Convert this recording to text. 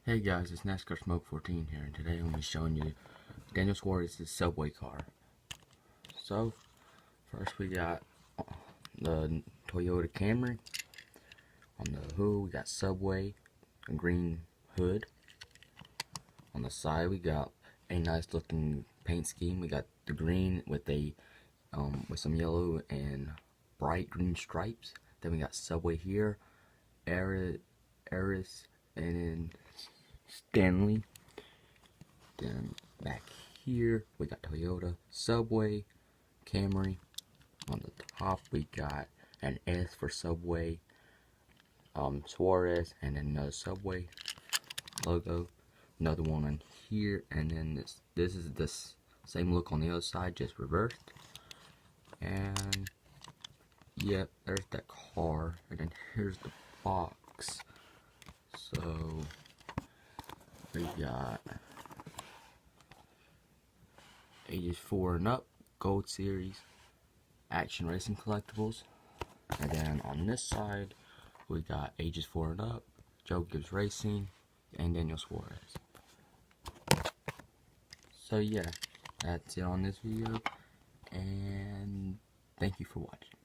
Hey guys, it's NASCAR Smoke 14 here, and today I'm going to be showing you Daniel Suarez's Subway car. So, first we got the Toyota Camry. On the hood we got Subway, a green hood. On the side we got a nice looking paint scheme. We got the green with with some yellow and bright green stripes. Then we got Subway here, Aris, and then Stanley. Then back here we got Toyota, Subway, Camry. On the top we got an S for Subway, Suarez, and then another Subway logo. Another one on here, and then this is the same look on the other side, just reversed. And yep, there's that car, and then here's the box. So we got ages 4 and up, Gold Series, Action Racing Collectibles. And then on this side, we got ages 4 and up, Joe Gibbs Racing, and Daniel Suarez. So yeah, that's it on this video, and thank you for watching.